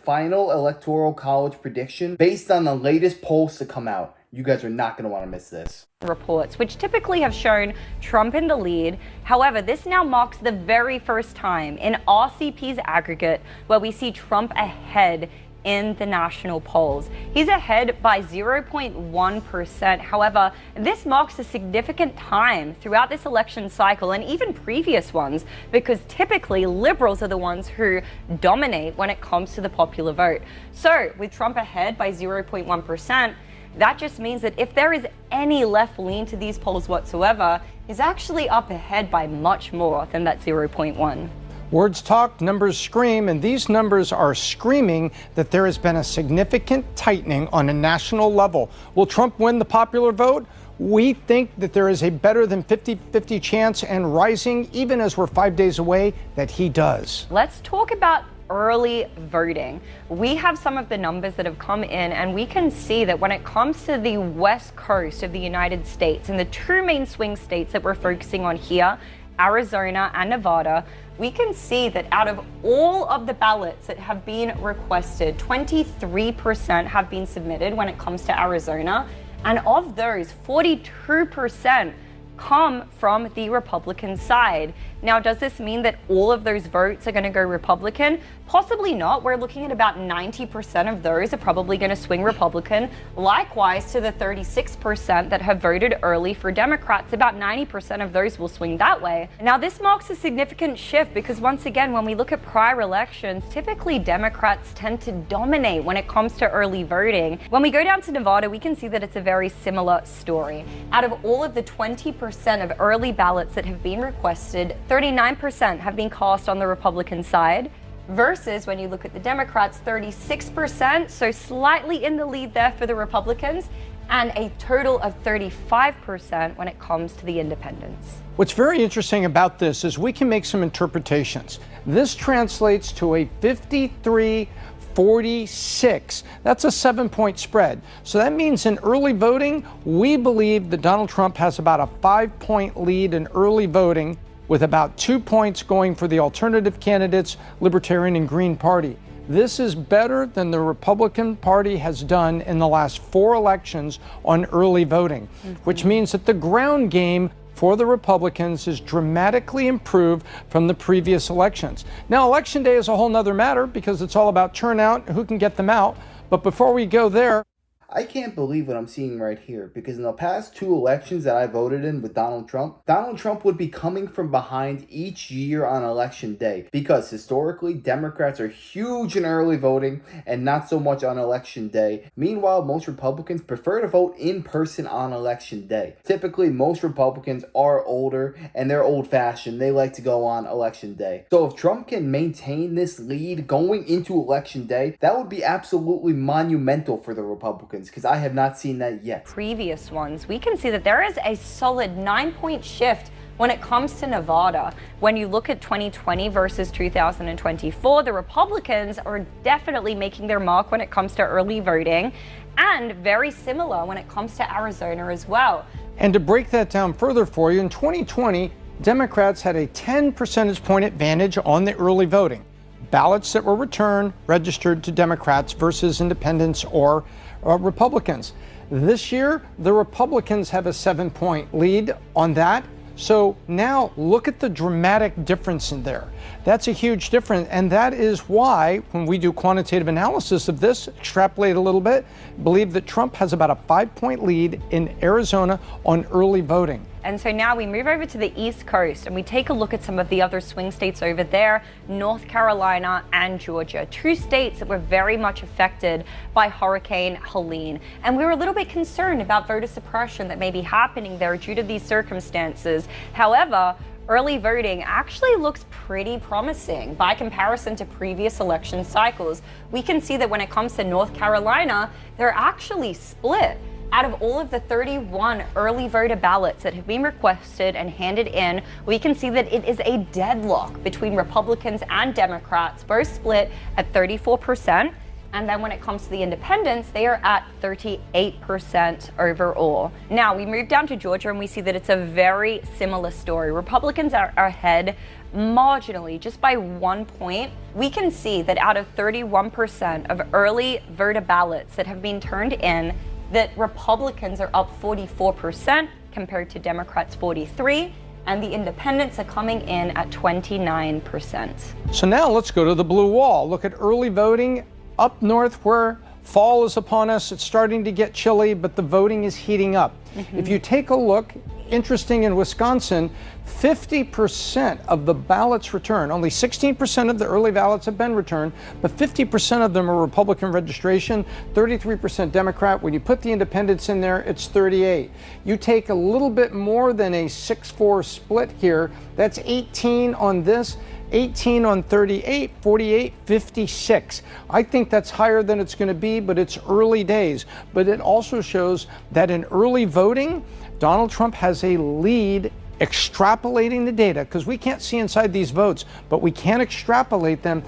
final Electoral College prediction based on the latest polls to come out. You guys are not going to want to miss this. Reports, which typically have shown Trump in the lead. However, this now marks the very first time in RCP's aggregate where we see Trump ahead in the national polls. He's ahead by 0.1%. However, this marks a significant time throughout this election cycle and even previous ones, because typically liberals are the ones who dominate when it comes to the popular vote. So with Trump ahead by 0.1%, that just means that if there is any left lean to these polls whatsoever, he's actually up ahead by much more than that 0.1. Words talk, numbers scream, and these numbers are screaming that there has been a significant tightening on a national level. Will Trump win the popular vote? We think that there is a better than 50-50 chance, and rising even as we're 5 days away, that he does. Let's talk about early voting. We have some of the numbers that have come in, and we can see that when it comes to the west coast of the United States and the two main swing states that we're focusing on here, Arizona and Nevada, we can see that out of all of the ballots that have been requested, 23% have been submitted when it comes to Arizona. And of those, 42% come from the Republican side. Now, does this mean that all of those votes are going to go Republican? Possibly not. We're looking at about 90% of those are probably going to swing Republican. Likewise, to the 36% that have voted early for Democrats, about 90% of those will swing that way. Now, this marks a significant shift because, once again, when we look at prior elections, typically Democrats tend to dominate when it comes to early voting. When we go down to Nevada, we can see that it's a very similar story. Out of all of the 20% of early ballots that have been requested, 39% have been cast on the Republican side, versus when you look at the Democrats, 36%, so slightly in the lead there for the Republicans, and a total of 35% when it comes to the independents. What's very interesting about this is we can make some interpretations. This translates to a 53-46. That's a 7-point spread. So that means in early voting, we believe that Donald Trump has about a 5-point lead in early voting, with about 2 points going for the alternative candidates, Libertarian and Green Party. This is better than the Republican Party has done in the last 4 elections on early voting, which means that the ground game for the Republicans is dramatically improved from the previous elections. Now, Election Day is a whole nother matter because it's all about turnout and who can get them out. But before we go there, I can't believe what I'm seeing right here, because in the past 2 elections that I voted in with Donald Trump would be coming from behind each year on election day, because historically Democrats are huge in early voting and not so much on election day. Meanwhile, most Republicans prefer to vote in person on election day. Typically, most Republicans are older and they're old-fashioned. They like to go on election day. So if Trump can maintain this lead going into election day, that would be absolutely monumental for the Republicans, because I have not seen that yet. Previous ones, we can see that there is a solid 9-point shift when it comes to Nevada. When you look at 2020 versus 2024, the Republicans are definitely making their mark when it comes to early voting, and very similar when it comes to Arizona as well. and to break that down further for you, in 2020, Democrats had a 10 percentage point advantage on the early voting. Ballots that were returned registered to Democrats versus independents or Republicans. This year, the Republicans have a 7-point lead on that. So now look at the dramatic difference in there. That's a huge difference. And that is why, when we do quantitative analysis of this, extrapolate a little bit, believe that Trump has about a 5-point lead in Arizona on early voting. And so now we move over to the East Coast and we take a look at some of the other swing states over there, North Carolina and Georgia, 2 states that were very much affected by Hurricane Helene. And we were a little bit concerned about voter suppression that may be happening there due to these circumstances. However, early voting actually looks pretty promising by comparison to previous election cycles. We can see that when it comes to North Carolina, they're actually split. Out of all of the 31 early voter ballots that have been requested and handed in, we can see that it is a deadlock between Republicans and Democrats, both split at 34%. And then when it comes to the independents, they are at 38% overall. Now we move down to Georgia and we see that it's a very similar story. Republicans are ahead marginally, just by 1 point, we can see that out of 31% of early voter ballots that have been turned in, that Republicans are up 44% compared to Democrats 43%, and the independents are coming in at 29%. So now let's go to the blue wall. Look at early voting up north where fall is upon us. It's starting to get chilly, but the voting is heating up. If you take a look, interesting in Wisconsin, 50% of the ballots returned. Only 16% of the early ballots have been returned, but 50% of them are Republican registration, 33% Democrat. When you put the independents in there, it's 38. You take a little bit more than a 6-4 split here, that's 18 on this, 18 on 38, 48, 56. I think that's higher than it's going to be, but it's early days. But it also shows that in early voting, Donald Trump has a lead extrapolating the data, because we can't see inside these votes, but we can extrapolate them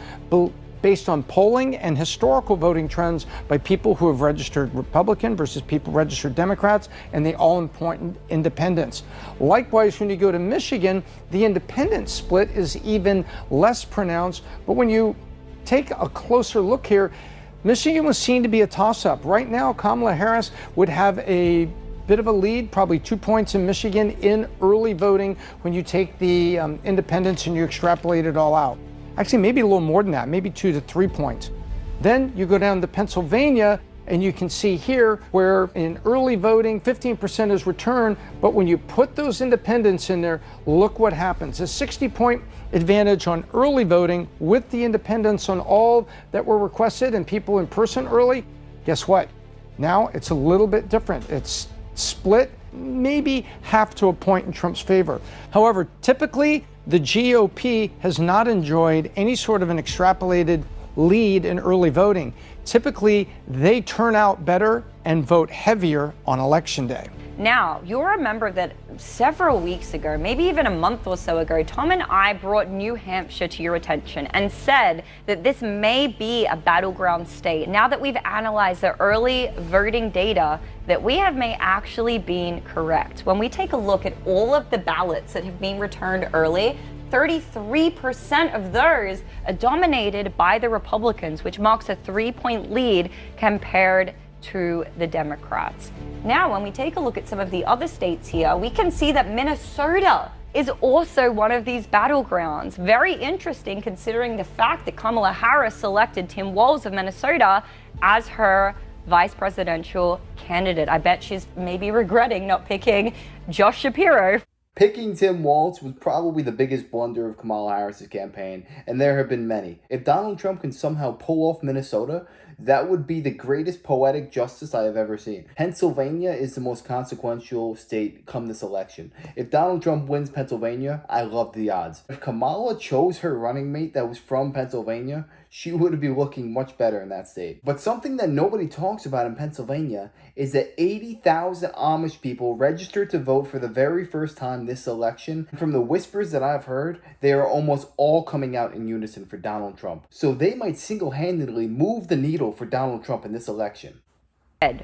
based on polling and historical voting trends by people who have registered Republican versus people registered Democrats, and the all-important independents. Likewise, when you go to Michigan, the independent split is even less pronounced, but when you take a closer look here, Michigan was seen to be a toss-up. Right now, Kamala Harris would have a bit of a lead, probably 2 points in Michigan in early voting when you take the independents and you extrapolate it all out. Actually, maybe a little more than that, maybe 2 to 3 points. Then you go down to Pennsylvania, and you can see here where in early voting, 15% is returned, but when you put those independents in there, look what happens. A 60-point advantage on early voting with the independents on all that were requested and people in person early. Guess what? Now it's a little bit different. It's split maybe half to a point in Trump's favor. However, typically the GOP has not enjoyed any sort of an extrapolated lead in early voting. Typically, they turn out better and vote heavier on Election Day. Now, you'll remember that several weeks ago, maybe even a month or so ago, Tom and I brought New Hampshire to your attention and said that this may be a battleground state. Now that we've analyzed the early voting data, that we have may actually been correct. When we take a look at all of the ballots that have been returned early, 33% of those are dominated by the Republicans, which marks a 3-point lead compared to the Democrats. Now, when we take a look at some of the other states here, we can see that Minnesota is also one of these battlegrounds. Very interesting, considering the fact that Kamala Harris selected Tim Walz of Minnesota as her vice presidential candidate. I bet she's maybe regretting not picking Josh Shapiro. Picking Tim Walz was probably the biggest blunder of Kamala Harris's campaign, and there have been many. If Donald Trump can somehow pull off Minnesota, that would be the greatest poetic justice I have ever seen. Pennsylvania is the most consequential state come this election. If Donald Trump wins Pennsylvania, I love the odds. If Kamala chose her running mate that was from Pennsylvania, she would be looking much better in that state. But something that nobody talks about in Pennsylvania is that 80,000 Amish people registered to vote for the very first time this election. From the whispers that I've heard, they are almost all coming out in unison for Donald Trump. So they might single-handedly move the needle for Donald Trump in this election.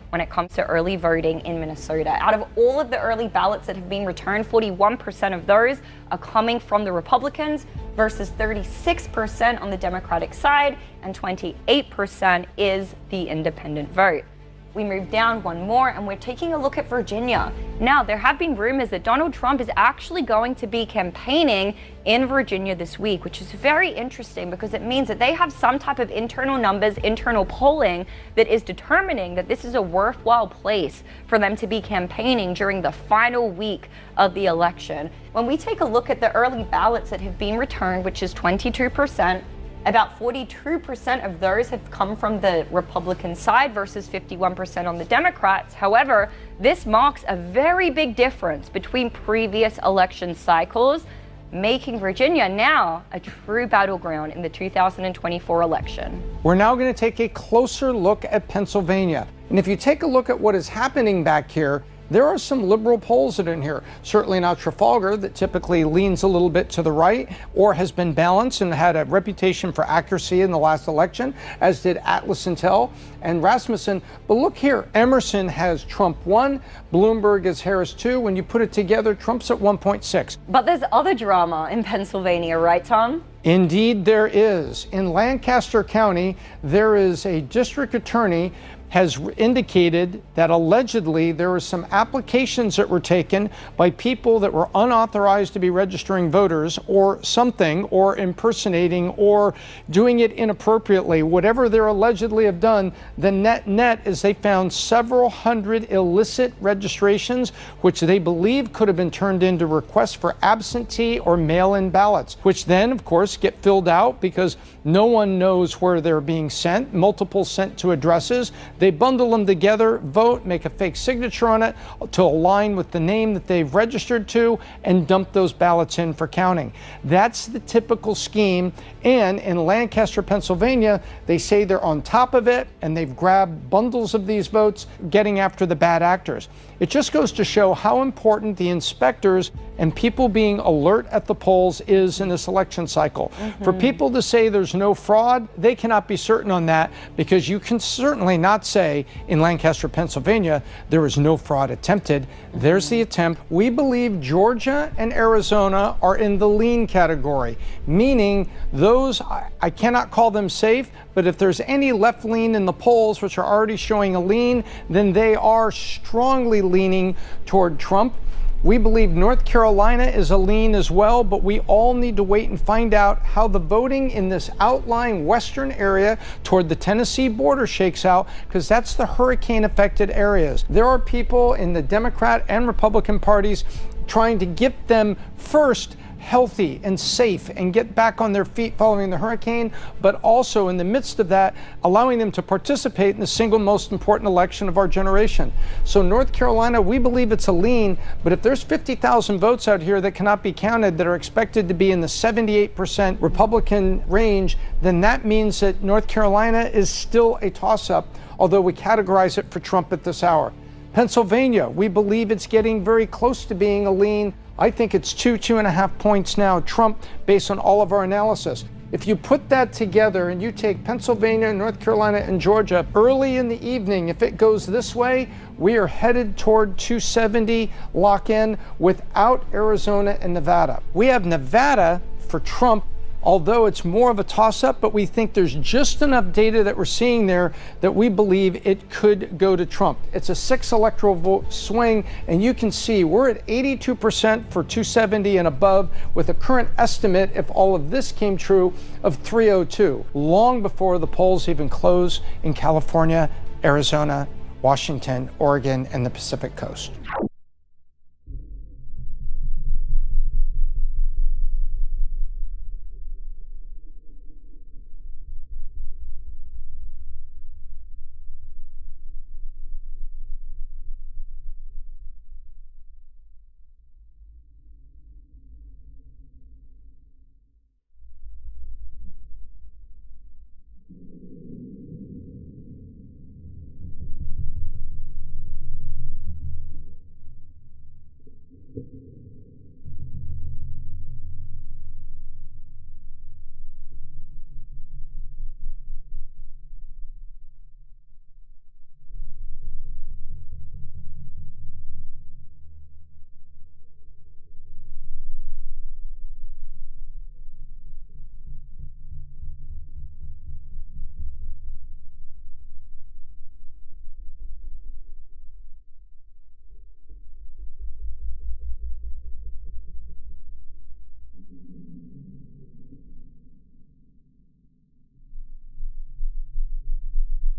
When it comes to early voting in Minnesota, out of all of the early ballots that have been returned, 41% of those are coming from the Republicans versus 36% on the Democratic side, and 28% is the independent vote. We move down one more, and we're taking a look at Virginia. Now, there have been rumors that Donald Trump is actually going to be campaigning in Virginia this week, which is very interesting because it means that they have some type of internal numbers, internal polling that is determining that this is a worthwhile place for them to be campaigning during the final week of the election. When we take a look at the early ballots that have been returned, which is 22%, about 42% of those have come from the Republican side versus 51% on the Democrats. However, this marks a very big difference between previous election cycles, making Virginia now a true battleground in the 2024 election. We're now going to take a closer look at Pennsylvania. And if you take a look at what is happening back here, There are some liberal polls that are in here. Certainly not Trafalgar, that typically leans a little bit to the right or has been balanced and had a reputation for accuracy in the last election, as did Atlas Intel and Rasmussen. But look here, Emerson has Trump 1, Bloomberg is Harris 2. When you put it together, Trump's at 1.6. But there's other drama in Pennsylvania, right, Tom? Indeed, there is. In Lancaster County, there is a district attorney has indicated that allegedly there were some applications that were taken by people that were unauthorized to be registering voters or something, or impersonating or doing it inappropriately. Whatever they're allegedly have done, the net is they found several hundred illicit registrations, which they believe could have been turned into requests for absentee or mail-in ballots, which then, of course, get filled out because no one knows where they're being sent, multiple sent to addresses. They bundle them together, vote, make a fake signature on it to align with the name that they've registered to, and dump those ballots in for counting. That's the typical scheme. And in Lancaster, Pennsylvania, they say they're on top of it and they've grabbed bundles of these votes, getting after the bad actors. It just goes to show how important the inspectors and people being alert at the polls is in this election cycle. For people to say there's no fraud, they cannot be certain on that, because you can certainly not say in Lancaster, Pennsylvania, there was no fraud attempted. There's the attempt. We believe Georgia and Arizona are in the lean category, meaning those, I cannot call them safe, but if there's any left lean in the polls, which are already showing a lean, then they are strongly leaning toward Trump. We believe North Carolina is a lean as well, but we all need to wait and find out how the voting in this outlying western area toward the Tennessee border shakes out, because that's the hurricane-affected areas. There are people in the Democrat and Republican parties trying to get them first healthy and safe and get back on their feet following the hurricane, but also in the midst of that, allowing them to participate in the single most important election of our generation. So North Carolina, we believe it's a lean, but if there's 50,000 votes out here that cannot be counted that are expected to be in the 78% Republican range, then that means that North Carolina is still a toss-up, although we categorize it for Trump at this hour. Pennsylvania, we believe it's getting very close to being a lean. I think it's 2.5 points now, Trump, based on all of our analysis. If you put that together and you take Pennsylvania, North Carolina, and Georgia, early in the evening, if it goes this way, we are headed toward 270 lock-in without Arizona and Nevada. We have Nevada for Trump, although it's more of a toss-up, but we think there's just enough data that we're seeing there that we believe it could go to Trump. It's a 6 electoral vote swing, and you can see we're at 82% for 270 and above, with a current estimate, if all of this came true, of 302, long before the polls even close in California, Arizona, Washington, Oregon, and the Pacific Coast.